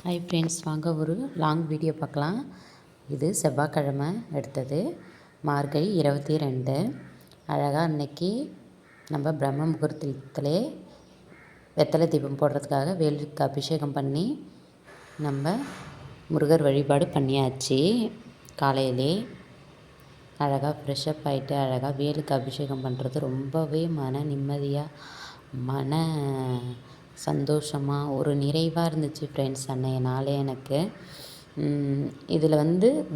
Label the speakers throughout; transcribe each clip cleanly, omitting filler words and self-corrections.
Speaker 1: Hi friends, வாங்க ஒரு long video பார்க்கலாம். இது செவ்வாய்க்கிழமை எடுத்தது, மார்கழி 22. அழகாக அன்னைக்கு நம்ம பிரம்ம முகூர்த்தத்திலே வெத்தலை தீபம் போடுறதுக்காக வேலுக்கு அபிஷேகம் பண்ணி நம்ம முருகர் வழிபாடு பண்ணியாச்சு. காலையிலே அழகாக ஃப்ரெஷ்அப் ஆகிட்டு அழகாக வேலுக்கு அபிஷேகம் பண்ணுறது ரொம்பவே மன நிம்மதியாக, மன சந்தோஷமாக, ஒரு நிறைவாக இருந்துச்சு ஃப்ரெண்ட்ஸ். அன்றைய நாளே எனக்கு இதில்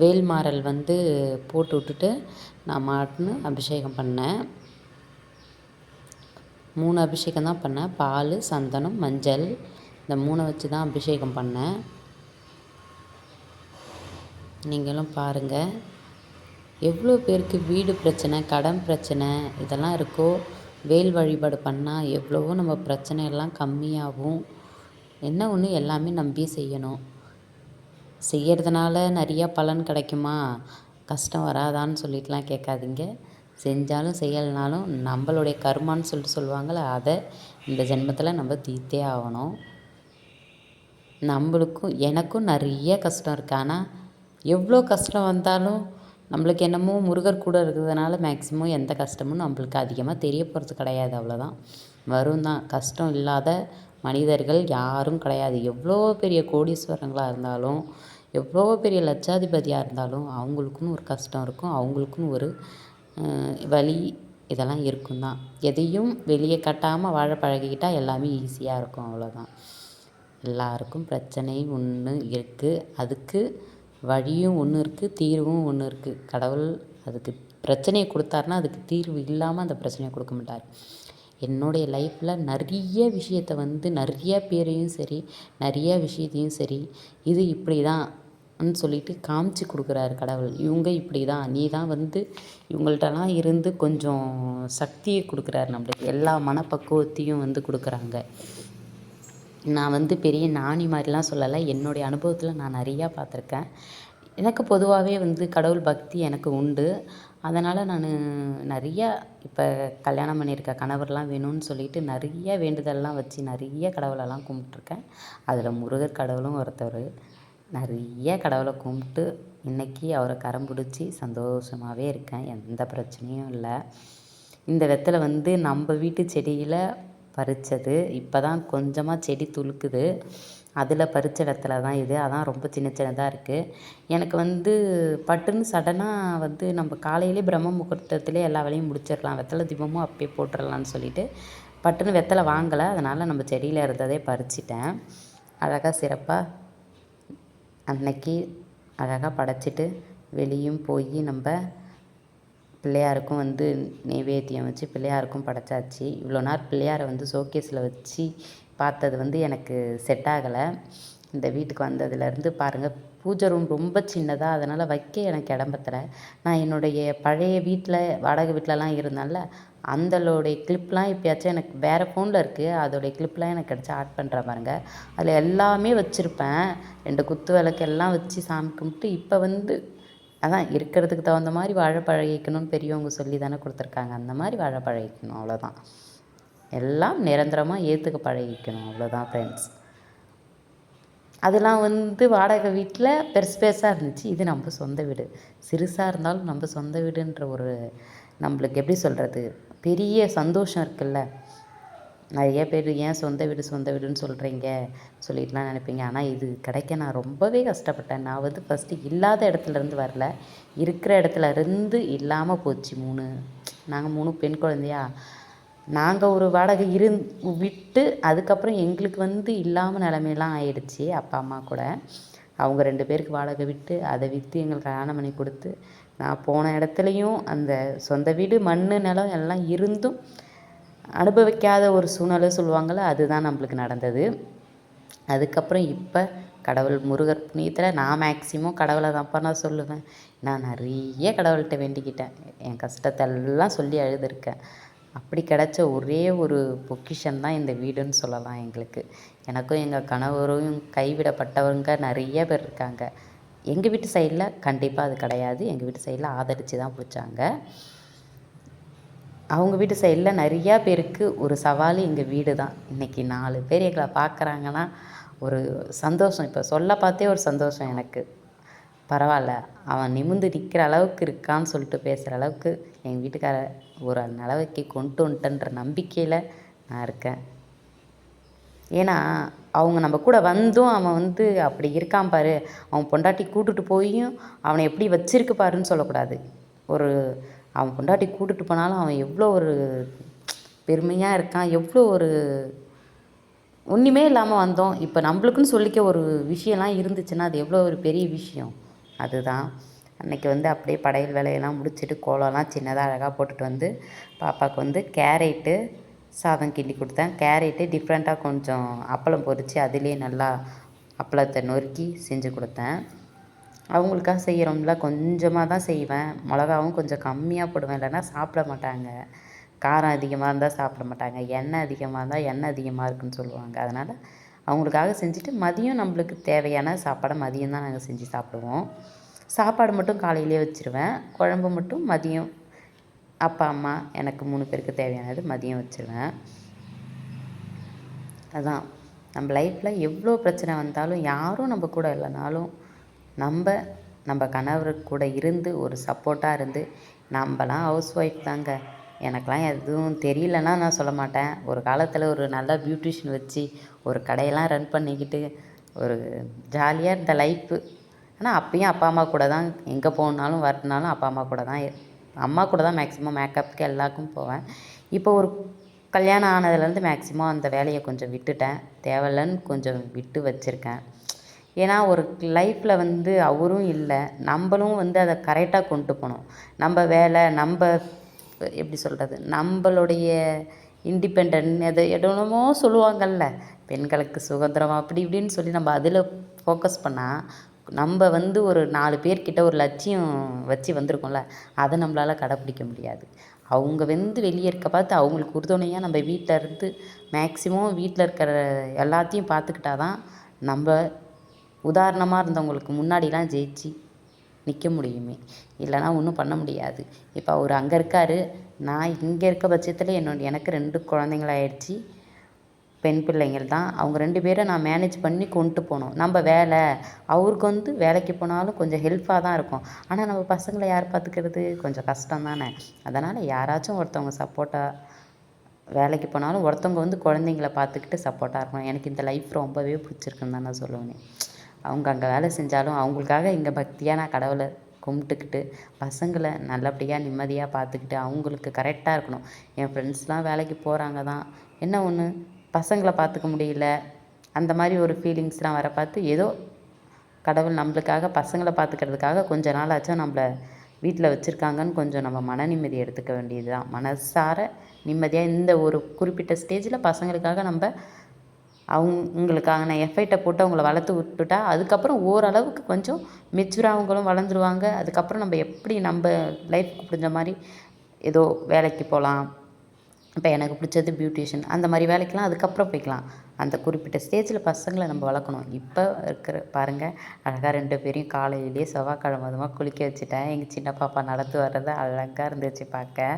Speaker 1: வேல்மாறல் போட்டு விட்டுட்டு நான் மாட்டுன்னு அபிஷேகம் பண்ணேன். 3 அபிஷேகம் தான் பண்ணேன். பால், சந்தனம், மஞ்சள், இந்த 3 வச்சு தான் அபிஷேகம் பண்ணேன். நீங்களும் பாருங்கள், எவ்வளோ பேருக்கு வீடு பிரச்சனை, கடன் பிரச்சனை இதெல்லாம் இருக்கோ, வேல் வழிபாடு பண்ணால் எவ்வளவோ நம்ம பிரச்சனையெல்லாம் கம்மியாகும். என்ன ஒன்று, எல்லாமே நம்பி செய்யணும். செய்கிறதுனால நிறையா பலன் கிடைக்குமா, கஷ்டம் வராதான்னு சொல்லிட்டுலாம் கேட்காதீங்க. செஞ்சாலும் செய்யலைனாலும் நம்மளுடைய கர்மான்னு சொல்லுவாங்கள்ல, அதை இந்த ஜென்மத்தில் நம்ம தீர்த்தே ஆகணும். எனக்கும் நிறைய கஷ்டம் இருக்குது. ஆனால் எவ்வளோ கஷ்டம் வந்தாலும் நம்மளுக்கு என்னமோ முருகர் கூட இருக்கிறதுனால மேக்ஸிமம் எந்த கஷ்டமும் நம்மளுக்கு அதிகமாக தெரிய போகிறது கிடையாது. அவ்வளோதான், வரும் தான். கஷ்டம் இல்லாத மனிதர்கள் யாரும் கிடையாது. எவ்வளோ பெரிய கோடீஸ்வரங்களாக இருந்தாலும், எவ்வளோ பெரிய லட்சாதிபதியாக இருந்தாலும் அவங்களுக்குன்னு ஒரு கஷ்டம் இருக்கும், அவங்களுக்குன்னு ஒரு வலி இதெல்லாம் இருக்கும் தான். எதையும் வெளியே கட்டாமல் வாழ பழகிக்கிட்டால் எல்லாமே ஈஸியாக இருக்கும். அவ்வளோதான். எல்லாருக்கும் பிரச்சனை ஒன்று இருக்குது, அதுக்கு வழியும் ஒன்று இருக்குது, தீர்வும் ஒன்று இருக்குது. கடவுள் அதுக்கு பிரச்சனையை கொடுத்தாருன்னா அதுக்கு தீர்வு இல்லாமல் அந்த பிரச்சனையை கொடுக்க மாட்டார். என்னுடைய லைஃப்பில் நிறைய விஷயத்தை நிறைய பேரையும் சரி, நிறைய விஷயத்தையும் சரி, இது இப்படி தான் சொல்லிட்டு காமிச்சு கொடுக்குறாரு கடவுள். இவங்க இப்படி தான், நீ தான் இவங்கள்ட்டலாம் இருந்து கொஞ்சம் சக்தியை கொடுக்குறாரு நம்மளுக்கு. எல்லா மனப்பக்குவத்தையும் கொடுக்குறாங்க. நான் பெரிய ஞானி மாதிரிலாம் சொல்லலை. என்னுடைய அனுபவத்தில் நான் நிறையா பார்த்துருக்கேன். எனக்கு பொதுவாகவே கடவுள் பக்தி எனக்கு உண்டு. அதனால் நான் நிறையா இப்போ கல்யாணம் பண்ணியிருக்க கணவர்லாம் வேணும்னு சொல்லிட்டு நிறைய வேண்டுதல்லாம் வச்சு நிறைய கடவுளெல்லாம் கும்பிட்ருக்கேன். அதில் முருகர் கடவுளும் ஒருத்தர். நிறைய கடவுளை கும்பிட்டு இன்றைக்கி அவரை கரம் பிடிச்சி சந்தோஷமாகவே இருக்கேன். எந்த பிரச்சனையும் இல்லை. இந்த வெத்தலை நம்ம வீட்டு செடியில் பறித்தது. இப்போ தான் கொஞ்சமாக செடி துளுக்குது. அதில் பறித்த வெத்தலை தான் இது. அதான் ரொம்ப சின்ன சின்னதாக இருக்குது. எனக்கு பட்டுன்னு சடனாக நம்ம காலையிலே பிரம்ம முகூர்த்தத்திலே எல்லா வேலையும் முடிச்சிடலாம், வெத்தலை தீபமும் அப்பயே போட்டுடலான்னு சொல்லிட்டு பட்டுன்னு வெத்தலை வாங்கலை. அதனால் நம்ம செடியில் இருந்ததே பறிச்சிட்டேன். அழகாக சிறப்பாக அன்னைக்கு அழகாக படைச்சிட்டு வெளியும் போய் நம்ம பிள்ளையாருக்கும் நெய்வேத்தியம் வச்சு பிள்ளையாருக்கும் படைச்சாச்சு. இவ்வளோ நாள் பிள்ளையாரை ஷோகேஸில் வச்சு பார்த்தது எனக்கு செட் ஆகலை. இந்த வீட்டுக்கு வந்ததுலேருந்து பாருங்கள், பூஜை ரூம் ரொம்ப சின்னதாக, அதனால் வைக்க எனக்கு இடம் பத்தலை. நான் என்னுடைய பழைய வீட்டில், வாடகை வீட்டிலலாம் இருந்தேன்ல, அந்தளோடைய கிளிப்லாம் இப்போயாச்சும் எனக்கு வேறு ஃபோனில் இருக்குது. அதோடைய கிளிப்லாம் எனக்கு கிடச்சா ஆட் பண்ணுற பாருங்க. அதில் எல்லாமே வச்சுருப்பேன். 2 குத்து விளக்கு எல்லாம் வச்சு சாமி கும்பிட்டு இப்போ அதான் இருக்கிறதுக்கு தகுந்த மாதிரி வாழ பழகிக்கணும்னு பெரியவங்க சொல்லி தானே கொடுத்துருக்காங்க. அந்த மாதிரி வாழ பழகிக்கணும், அவ்வளோதான். எல்லாம் நிரந்தரமாக ஏற்றுக்க பழகிக்கணும், அவ்வளோதான் ஃப்ரெண்ட்ஸ். அதெல்லாம் வாடகை வீட்டில் பெருசு பெருசாக இருந்துச்சு. இது நம்ம சொந்த வீடு. சிறுசாக இருந்தாலும் நம்ம சொந்த வீடுன்ற ஒரு நம்மளுக்கு எப்படி சொல்கிறது, பெரிய சந்தோஷம் இருக்குல்ல. நிறைய பேர் ஏன் சொந்த வீடுன்னு சொல்கிறீங்க சொல்லிட்டுலாம் நினைப்பீங்க. ஆனால் இது கிடைக்க நான் ரொம்பவே கஷ்டப்பட்டேன். நான் ஃபஸ்ட்டு இல்லாத இடத்துலேருந்து வரல, இருக்கிற இடத்துல இருந்து இல்லாமல் போச்சு. நாங்கள் 3 பெண் குழந்தையா, நாங்கள் ஒரு வாடகை விட்டு அதுக்கப்புறம் எங்களுக்கு இல்லாமல் நிலமையெல்லாம் ஆயிடுச்சு. அப்பா அம்மா கூட அவங்க 2 பேருக்கு வாடகை விட்டு அதை விற்று எங்களுக்கு கல்யாணம் பண்ணி கொடுத்து, நான் போன இடத்துலையும் அந்த சொந்த வீடு மண் நிலம் எல்லாம் இருந்தும் அனுபவிக்காத ஒரு சூழ்நிலை சொல்லுவாங்கள்ல, அதுதான் நம்மளுக்கு நடந்தது. அதுக்கப்புறம் இப்போ கடவுள் முருகர் புண்ணியத்தில் நான் மேக்ஸிமம் கடவுளை தான்ப்பா நான் சொல்லுவேன். நான் நிறைய கடவுள்கிட்ட வேண்டிக்கிட்டேன். என் கஷ்டத்தெல்லாம் சொல்லி அழுதுருக்கேன். அப்படி கிடச்ச ஒரே ஒரு பொக்கிஷன் தான் இந்த வீடுன்னு சொல்லலாம் எங்களுக்கு. எனக்கும் எங்கள் கணவரும் கைவிடப்பட்டவங்க நிறைய பேர் இருக்காங்க. எங்கள் வீட்டு சைடில் கண்டிப்பாக அது கிடையாது. எங்கள் வீட்டு சைடில் ஆதரித்து தான் பிடிச்சாங்க. அவங்க வீட்டு சைடில் நிறையா பேருக்கு ஒரு சவால் எங்கள் வீடு தான். இன்றைக்கி 4 பேர் எங்களை பார்க்குறாங்கன்னா ஒரு சந்தோஷம். இப்போ சொல்ல பார்த்தே ஒரு சந்தோஷம் எனக்கு. பரவாயில்ல, அவன் நிமிர்ந்து நிற்கிற அளவுக்கு இருக்கான்னு சொல்லிட்டு பேசுகிற அளவுக்கு எங்கள் வீட்டுக்கார ஒரு நிலவைக்கு கொண்டு வந்துட்டன்ற நம்பிக்கையில் நான் இருக்கேன். ஏன்னா அவங்க நம்ம கூட வந்தும் அவன் வந்து அப்படி இருக்கான் பாரு, அவன் பொண்டாட்டி கூட்டுட்டு போயும் அவனை எப்படி வச்சிருக்கு பாருன்னு சொல்லக்கூடாது. ஒரு அவன் பொண்டாட்டி கூட்டுட்டு போனாலும் அவன் எவ்வளோ ஒரு பெருமையாக இருக்கான், எவ்வளோ ஒரு ஒன்றுமே இல்லாமல் வந்தோம். இப்போ நம்மளுக்குன்னு சொல்லிக்க ஒரு விஷயம்லாம் இருந்துச்சுன்னா அது எவ்வளோ ஒரு பெரிய விஷயம். அதுதான் அன்றைக்கி வந்து அப்படியே படையல் வேலையெல்லாம் முடிச்சுட்டு கோலம்லாம் சின்னதாக அழகாக போட்டுட்டு வந்து பாப்பாவுக்கு வந்து கேரட்டு சாதம் கிண்டி கொடுத்தேன். கேரட்டு டிஃப்ரெண்ட்டாக கொஞ்சம் அப்பளம் பொரித்து அதுலேயே நல்லா அப்பளத்தை நொறுக்கி செஞ்சு கொடுத்தேன். அவங்களுக்காக செய்கிறோம்ல, கொஞ்சமாக தான் செய்வேன். மிளகாவும் கொஞ்சம் கம்மியாக போடுவேன், இல்லைன்னா சாப்பிட மாட்டாங்க. காரம் அதிகமாக இருந்தால் சாப்பிட மாட்டாங்க, எண்ணெய் அதிகமாக இருந்தால் எண்ணெய் அதிகமாக இருக்குன்னு சொல்லுவாங்க. அதனால் அவங்களுக்காக செஞ்சுட்டு மதியம் நம்மளுக்கு தேவையான சாப்பாடை மதியம் தான் நாங்கள் செஞ்சு சாப்பிடுவோம். சாப்பாடு மட்டும் காலையிலே வச்சுருவேன், குழம்பு மட்டும் மதியம் அப்பா அம்மா எனக்கு 3 பேருக்கு தேவையானது மதியம் வச்சுருவேன். அதான் நம்ம லைஃப்பில் எவ்வளோ பிரச்சனை வந்தாலும், யாரும் நம்ம கூட இல்லைனாலும் நம்ம கணவர் கூட இருந்து ஒரு சப்போர்ட்டாக இருந்து, நம்மலாம் ஹவுஸ் ஒய்ஃப் தாங்க, எனக்கெலாம் எதுவும் தெரியலன்னா நான் சொல்ல மாட்டேன். ஒரு காலத்தில் ஒரு நல்ல பியூட்டிஷியன் வச்சு ஒரு கடையெல்லாம் ரன் பண்ணிக்கிட்டு ஒரு ஜாலியாக இருந்த லைஃப்பு. ஆனால் அப்பயும் அப்பா அம்மா கூட தான், எங்கே போகணுன்னாலும் வரணுனாலும் அப்பா அம்மா கூட தான் மேக்ஸிமம் மேக்கப்புக்கு எல்லாருக்கும் போவேன். இப்போ ஒரு கல்யாணம் ஆனதுலேருந்து மேக்ஸிமம் அந்த வேலையை கொஞ்சம் விட்டுட்டேன், தேவையில்லன்னு கொஞ்சம் விட்டு வச்சுருக்கேன். ஏன்னா ஒரு லைஃப்பில் வந்து அவரும் இல்லை, நம்மளும் வந்து அதை கரெக்டாக கொண்டு போகணும். நம்ம வேலை, எப்படி சொல்கிறது, நம்மளுடைய இண்டிபெண்டன்ட் எது என்னமோ சொல்லுவாங்கள்ல, பெண்களுக்கு சுதந்திரம் அப்படி இப்படின்னு சொல்லி நம்ம அதில் ஃபோக்கஸ் பண்ணால் நம்ம வந்து ஒரு 4 பேர்கிட்ட ஒரு லட்சியம் வச்சு வந்திருக்கோம்ல, அதை நம்மளால் கடைப்பிடிக்க முடியாது. அவங்க வந்து வெளியே இருக்க பார்த்து அவங்களுக்கு உறுதுணையாக நம்ம வீட்டில் இருந்து மேக்ஸிமம் வீட்டில் இருக்கிற எல்லாத்தையும் பார்த்துக்கிட்டா தான் நம்ம உதாரணமாக இருந்தவங்களுக்கு முன்னாடிலாம் ஜெயிச்சு நிற்க முடியுமே, இல்லைனா ஒன்றும் பண்ண முடியாது. இப்போ அவர் அங்கே இருக்கார், நான் இங்கே இருக்க பட்சத்தில் எனக்கு 2 குழந்தைங்களாயிடுச்சு, பெண் பிள்ளைங்கள் தான். அவங்க 2 பேரை நான் மேனேஜ் பண்ணி கொண்டு போகணும். நம்ம வேலை, அவருக்கு வந்து வேலைக்கு போனாலும் கொஞ்சம் ஹெல்ப்பாக தான் இருக்கும். ஆனால் நம்ம பசங்களை யார் பார்த்துக்கிறது, கொஞ்சம் கஷ்டம் தானே. அதனால் யாராச்சும் ஒருத்தவங்க சப்போர்ட்டாக வேலைக்கு போனாலும் ஒருத்தவங்க வந்து குழந்தைங்கள பார்த்துக்கிட்டு சப்போர்ட்டாக இருக்கணும். எனக்கு இந்த லைஃப் ரொம்பவே பிடிச்சிருக்குன்னு தான் நான் சொல்லுவேன். அவங்க அங்கே வேலை செஞ்சாலும் அவங்களுக்காக இங்கே பக்தியாக நான் கடவுளை கும்பிட்டுக்கிட்டு பசங்களை நல்லபடியாக நிம்மதியாக பார்த்துக்கிட்டு அவங்களுக்கு கரெக்டாக இருக்கணும். என் ஃப்ரெண்ட்ஸ்லாம் வேலைக்கு போகிறாங்க தான், என்ன ஒன்று பசங்களை பார்த்துக்க முடியல, அந்த மாதிரி ஒரு ஃபீலிங்ஸ்லாம் வர பார்த்து ஏதோ கடவுள் நம்மளுக்காக பசங்களை பார்த்துக்கிறதுக்காக கொஞ்ச நாளாச்சும் நம்மளை வீட்டில் வச்சுருக்காங்கன்னு கொஞ்சம் நம்ம மன நிம்மதி எடுத்துக்க வேண்டியது தான். மனசார நிம்மதியாக இந்த ஒரு குறிப்பிட்ட ஸ்டேஜில் பசங்களுக்காக நம்ம அவங்களுக்கான எஃபர்ட்டை போட்டு அவங்கள வளர்த்து விட்டுட்டா அதுக்கப்புறம் ஓரளவுக்கு கொஞ்சம் மெச்சூராக அவங்களும் வளர்ந்துருவாங்க. அதுக்கப்புறம் நம்ம எப்படி நம்ம லைஃப்க்கு புரிஞ்ச மாதிரி ஏதோ வேலைக்கு போகலாம். இப்போ எனக்கு பிடிச்சது பியூட்டிஷியன், அந்த மாதிரி வேலைக்கெலாம் அதுக்கப்புறம் போய்க்கலாம். அந்த குறிப்பிட்ட ஸ்டேஜில் பசங்களை நம்ம வளர்க்கணும். இப்போ இருக்கிற பாருங்கள், அழகாக 2 பேரையும் காலையிலேயே செவ்வாய்க்கிழமை அதுமாக குளிக்க வச்சுட்டேன். எங்கள் சின்ன பாப்பா நடந்து வர்றது அழகாக இருந்துச்சு பார்க்க.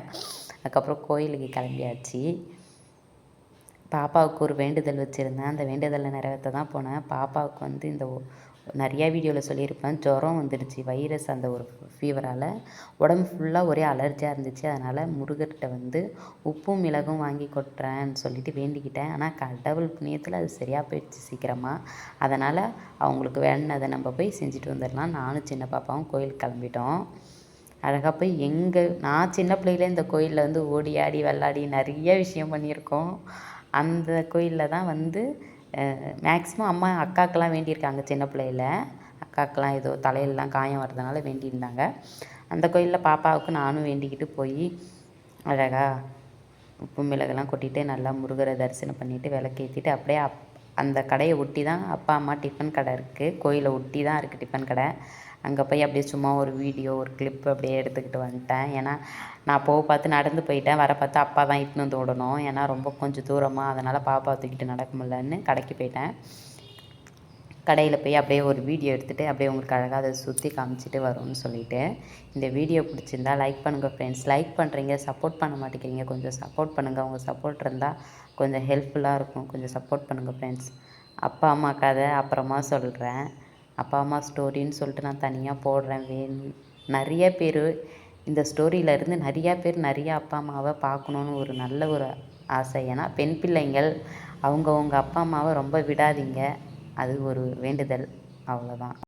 Speaker 1: அதுக்கப்புறம் கோயிலுக்கு கிளம்பியாச்சு. பாப்பாவுக்கு ஒரு வேண்டுதல் வச்சுருந்தேன், அந்த வேண்டுதலை நிறைவேற்ற தான் போனேன். பாப்பாவுக்கு வந்து இந்த நிறையா வீடியோவில் சொல்லியிருப்பேன், ஜுரம் வந்துடுச்சு, வைரஸ், அந்த ஒரு ஃபீவரால் உடம்பு ஃபுல்லாக ஒரே அலர்ஜியாக இருந்துச்சு. அதனால் முருகர்கிட்ட வந்து உப்பும் மிளகும் வாங்கி கொட்டுறேன்னு சொல்லிட்டு வேண்டிக்கிட்டேன். ஆனால் கடவுள் புண்ணியத்தில் அது சரியாக போயிடுச்சு சீக்கிரமாக. அதனால் அவங்களுக்கு வேண்டினதை நம்ம போய் செஞ்சுட்டு வந்துடலாம். நானும் சின்ன பாப்பாவும் கோயிலுக்கு கிளம்பிட்டோம். அழகாக போய் நான் சின்ன பிள்ளையில இந்த கோயிலில் வந்து ஓடி ஆடி விளாடி நிறைய விஷயம் பண்ணியிருக்கோம். அந்த கோயிலில் தான் வந்து மேக்ஸிமம் அம்மா அக்காக்கெல்லாம் வேண்டியிருக்காங்க. சின்ன பிள்ளையில் அக்காக்கெல்லாம் ஏதோ தலையிலலாம் காயம் வர்றதுனால வேண்டியிருந்தாங்க. அந்த கோயிலில் பாப்பாவுக்கு நானும் வேண்டிக்கிட்டு போய் அழகாக உப்பு மிளகெல்லாம் கொட்டிட்டு நல்லா முருகரை தரிசனம் பண்ணிவிட்டு விளக்கேற்றிட்டு அப்படியே அந்த கடையை ஒட்டி தான் அப்பா அம்மா டிஃபன் கடை இருக்குது, கோயிலை ஒட்டி தான் இருக்குது டிஃபன் கடை. அங்கே போய் அப்படியே சும்மா ஒரு வீடியோ ஒரு கிளிப் அப்படியே எடுத்துக்கிட்டு வந்துட்டேன். ஏன்னா நான் பார்த்து நடந்து போயிட்டேன், வர பார்த்து அப்பா தான் இட்டுன்னு வந்து விடணும். ஏன்னா ரொம்ப கொஞ்சம் தூரமாக, அதனால் பாப்பா தூக்கிட்டு நடக்க முடியலன்னு கடைக்கு போயிட்டேன். கடையில் போய் அப்படியே ஒரு வீடியோ எடுத்துகிட்டு அப்படியே உங்களுக்கு அழகாக அதை சுற்றி காமிச்சிட்டு வரும்னு சொல்லிவிட்டு, இந்த வீடியோ பிடிச்சிருந்தா லைக் பண்ணுங்கள் ஃப்ரெண்ட்ஸ். லைக் பண்ணுறீங்க, சப்போர்ட் பண்ண மாட்டேங்கிறீங்க, கொஞ்சம் சப்போர்ட் பண்ணுங்கள். உங்கள் சப்போர்ட் இருந்தால் கொஞ்சம் ஹெல்ப்ஃபுல்லாக இருக்கும், கொஞ்சம் சப்போர்ட் பண்ணுங்கள் ஃப்ரெண்ட்ஸ். அப்பா அம்மா கதை அப்புறமா சொல்கிறேன். அப்பா அம்மா ஸ்டோரின்னு சொல்லிட்டு நான் தனியாக போடுறேன். நிறைய பேர் இந்த ஸ்டோரியிலேருந்து நிறையா பேர் நிறையா அப்பா அம்மாவை பார்க்கணுன்னு ஒரு நல்ல ஒரு ஆசை. ஏன்னா பெண் பிள்ளைங்கள் அவங்கவுங்க அப்பா அம்மாவை ரொம்ப விடாதீங்க. அது ஒரு வேண்டுதல். அவ்வளோதான்.